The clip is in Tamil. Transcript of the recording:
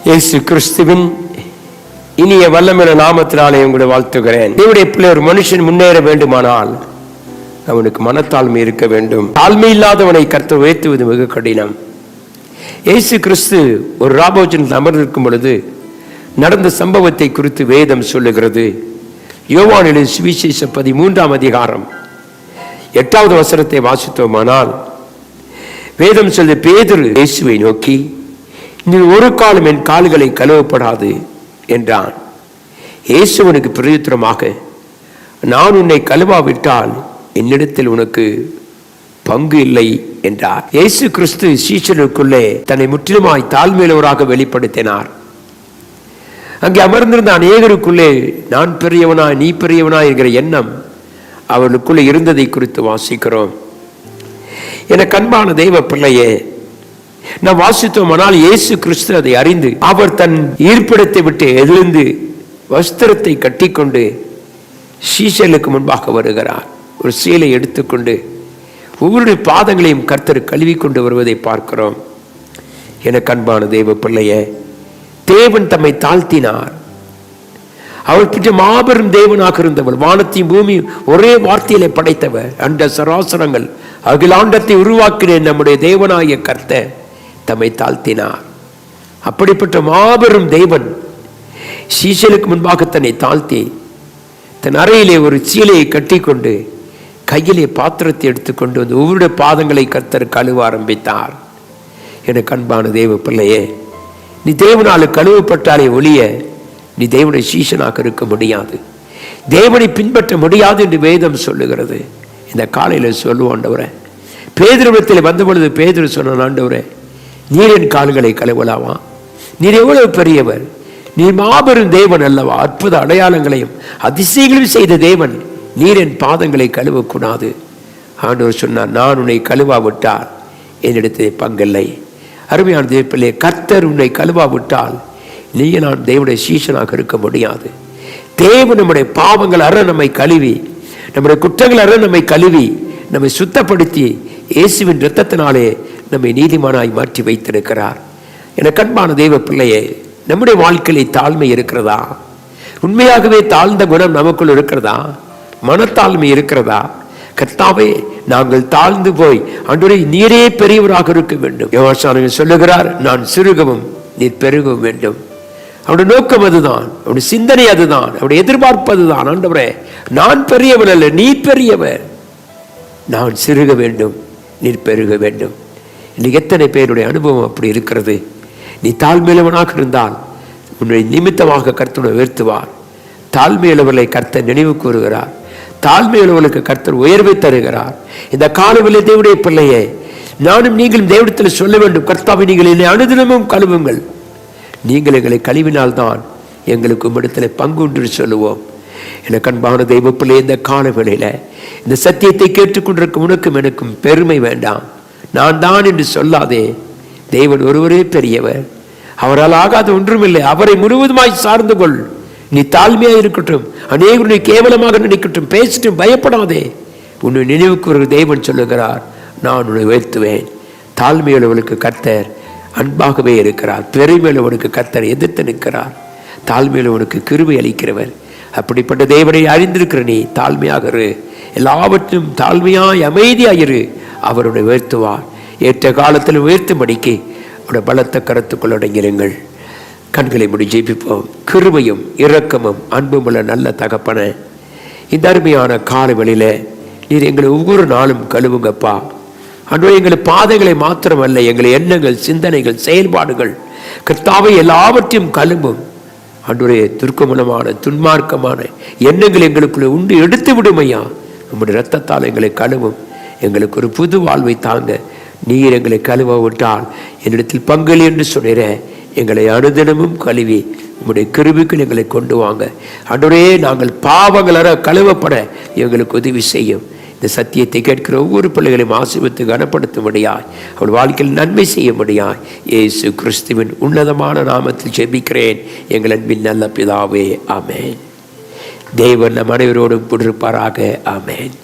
இயேசு கிறிஸ்துவின் இனிய வல்லமையான நாமத்தினாலே உங்களை வாழ்த்துகிறேன். தேவனுடைய பிள்ளை ஒரு மனுஷன் முன்னேற வேண்டுமானால் அவனுக்கு மனத்தாழ்மை இருக்க வேண்டும். தாழ்மை இல்லாதவனை கர்த்தர் உயர்த்துவது மிக கடினம். இயேசு கிறிஸ்து ஒரு ராபோஜனில் அமர்ந்திருக்கும் பொழுது நடந்த சம்பவத்தை குறித்து வேதம் சொல்லுகிறது. யோவான் எழுதிய சுவிசேஷம் 13ஆம் அதிகாரம் 8வது வசனத்தை வாசித்தோமானால் வேதம் சொல்ல, பேதுரு இயேசுவை நோக்கி, நீ ஒரு காலம் என் கால்களை கழுவப்படாது என்றான். இயேசுவனுக்கு பிரயுத்தரமாக, நான் உன்னை கழுவாவிட்டால் என்னிடத்தில் உனக்கு பங்கு இல்லை என்றார். இயேசு கிறிஸ்து சீஷனுக்குள்ளே தன்னை முற்றிலுமாய் தாழ்மையுள்ளவராக வெளிப்படுத்தினார். அங்கே அமர்ந்திருந்த அநேகருக்குள்ளே நான் பெரியவனா நீ பெரியவனா என்கிற எண்ணம் அவர்களுக்குள்ளே இருந்ததை குறித்து வாசிக்கிறோம். என கண்பான தெய்வ பிள்ளையே, நாம் வாசித்தோமானால் இயேசு கிறிஸ்து அதை அறிந்து அவர் தன் ஈர்ப்பிடத்தை விட்டு எழுந்து வஸ்திரத்தை கட்டிக்கொண்டு சீஷர்களுக்கு முன்பாக வருகிறார். ஒரு சீலை எடுத்துக்கொண்டு ஒவ்வொரு பாதங்களையும் கர்த்தர் கழுவி கொண்டு வருவதை பார்க்கிறோம். என கண்பான தெய்வ பிள்ளையே, தேவன் தம்மை தாழ்த்தினார். அவர் பற்றி மாபெரும் தேவனாக இருந்தவர், வானத்தையும் பூமி ஒரே வார்த்தையிலே படைத்தவர், அண்ட சராசரங்கள் அகிலாண்டத்தை உருவாக்கின நம்முடைய தேவனாகிய கர்த்தர் தம்மை தாழ்த்தினார். அப்படிப்பட்ட மாபெரும் தேவன் சீஷலுக்கு முன்பாக தன்னை தாழ்த்தி தன் அறையிலே ஒரு சீலையை கட்டி கொண்டு கையிலே பாத்திரத்தை எடுத்துக்கொண்டு வந்து ஒவ்வொரு பாதங்களை கர்த்தர் கழுவ ஆரம்பித்தார். எனக்கு அன்பான தேவ பிள்ளையே, நீ தேவனால் கழுவப்பட்டாலே ஒழிய நீ தேவனுடைய சீஷனாக இருக்க முடியாது, தேவனை பின்பற்ற முடியாது என்று வேதம் சொல்லுகிறது. இந்த காலையில் சொல்லுவோம், ஆண்டவரே, பேதுருவிடத்தில் வந்த பொழுது பேதுரு சொன்னான், ஆண்டவரே, நீர் என் கால்களை கழுவலாமா? நீர் எவ்வளவு பெரியவர், நீர் மாபெரும் தேவன் அல்லவா, அற்புத அடையாளங்களையும் அதிசயங்களையும் செய்த தேவன், நீர் என் பாதங்களை கழுவக்கூடாது. ஆண்டவர் சொன்னார், நான் உன்னை கழுவாவிட்டால் என்னிடத்தில் பங்கில்லை. அருமையான தேவப்பிள்ளை, கர்த்தர் உன்னை கழுவாவிட்டால் நீ நான் தேவனுடைய சீஷனாக இருக்க முடியாது. தேவன் நம்முடைய பாவங்கள் அற நம்மை கழுவி, நம்முடைய குற்றங்கள் அற நம்மை கழுவி, நம்மை சுத்தப்படுத்தி இயேசுவின் இரத்தத்தினாலே நம்மை நீதிமானாய் மாற்றி வைத்திருக்கிறார். என கண்பான தெய்வ பிள்ளையே, நம்முடைய வாழ்க்கையிலே தாழ்மை இருக்கிறதா? உண்மையாகவே தாழ்ந்த குணம் நமக்குள் இருக்கிறதா? மனத்தாழ்மை இருக்கிறதா? கர்த்தாவே, நாங்கள் தாழ்ந்து போய் ஆண்டவரே நீரே பெரியவராக இருக்க வேண்டும். யோவான் சொல்லுகிறார், நான் சிறுகவும் நீர் பெருகவும் வேண்டும். அவருடைய நோக்கம் அதுதான், அவருடைய சிந்தனை அதுதான், அவருடைய எதிர்பார்ப்பதுதான். ஆண்டவரே, நான் பெரியவர் அல்ல, நீ பெரியவர், நான் சிறுக வேண்டும், நீர் பெருக வேண்டும். இன்னைக்கு எத்தனை பேருடைய அனுபவம் அப்படி இருக்கிறது? நீ தாழ்மையுள்ளவனாக இருந்தால் உன்னுடைய நிமித்தமாக கர்த்தரை உயர்த்துவார். தாழ்மையுள்ளவர்களை கர்த்தர் நினைவு கூறுகிறார். தாழ்மையுள்ளவர்களுக்கு கர்த்தர் உயர்வை தருகிறார். இந்த காலவெளியில் தேவனுடைய பிள்ளையே, நானும் நீங்களும் தேவனிடத்தில் சொல்ல வேண்டும், கர்த்தாவை நீங்கள் என்னை அனுதினமும் கழுவுங்கள், நீங்கள் எங்களை கழுவினால்தான் எங்களுக்கு உம்மிடத்தில் பங்கு என்று சொல்லுவோம். எனக்கு அன்பான தெய்வ பிள்ளை, இந்த காலவெளியில இந்த சத்தியத்தை கேட்டுக்கொண்டிருக்கும் உனக்கும் எனக்கும் பெருமை வேண்டாம், நான் தான் என்று சொல்லாதே. தேவன் ஒருவரே பெரியவர், அவரால் ஆகாத ஒன்றுமில்லை. அவரை முழுவதுமாய் சார்ந்து கொள். நீ தாழ்மையாக இருக்கட்டும், அநேகருடைய கேவலமாக நினைக்கட்டும், பேசிட்டும் பயப்படாதே. உன்னை நினைவுக்கு ஒரு தேவன் சொல்லுகிறார், நான் உன்னை உயர்த்துவேன். தாழ்மையுள்ளவனுக்கு கர்த்தர் அன்பாகவே இருக்கிறார், பெருமையுள்ளவனுக்கு கர்த்தர் எதிர்த்து நிற்கிறார். தாழ்மையுள்ளவனுக்கு கிருபை அளிக்கிறவர். அப்படிப்பட்ட தேவனை அறிந்திருக்கிற நீ தாழ்மையாக இரு, எல்லாவற்றும் தாழ்மையாய் அமைதியாயிரு. அவருடைய உயர்த்துவார். ஏற்ற காலத்தில் உயர்த்தும்படிக்கு அவருடைய பலத்த கருத்துக்குள் அடங்கிருங்கள். கண்களை முடி ஜெபிப்போம். கிருபையும் இரக்கமும் அன்பும் உள்ள நல்ல தகப்பன, இந்த அருமையான காலவெளியில நீர் எங்களை ஒவ்வொரு நாளும் கழுவுங்கப்பா. அன்றே எங்கள் பாதைகளை மாத்திரமல்ல, எங்கள் எண்ணங்கள், சிந்தனைகள், செயல்பாடுகள் கர்த்தாவை எல்லாவற்றையும் கழுவும். அன்றே துர்க்கமனமான துன்மார்க்கமான எண்ணங்கள் எங்களுக்குள்ளே உண்டு எடுத்து விடுமையா. நம்முடைய இரத்தத்தால் எங்களை கழுவும். எங்களுக்கு ஒரு புது வாழ்வை தாங்க. நீர் எங்களை கழுவ விட்டால் என்னிடத்தில் பங்கில் என்று சொல்லிற எங்களை அனுதினமும் கழுவி உங்களுடைய கிருபைக்குள் எங்களை கொண்டு வாங்க. ஆண்டவரே, நாங்கள் பாவங்களற கழுவப்பட எங்களுக்கு உதவி செய்யும். இந்த சத்தியத்தை கேட்கிற ஒவ்வொரு பிள்ளைகளையும் ஆசீர்வதித்து கனப்படுத்தும்படியாய், அவள் வாழ்க்கையில் நன்மை செய்யும்படியாய் இயேசு கிறிஸ்துவின் உன்னதமான நாமத்தில் ஜெபிக்கிறேன் எங்கள் அன்பின் நல்ல பிதாவே, ஆமேன். தேவன் நம் அனைவரோடும் இருப்பாராக. ஆமேன்.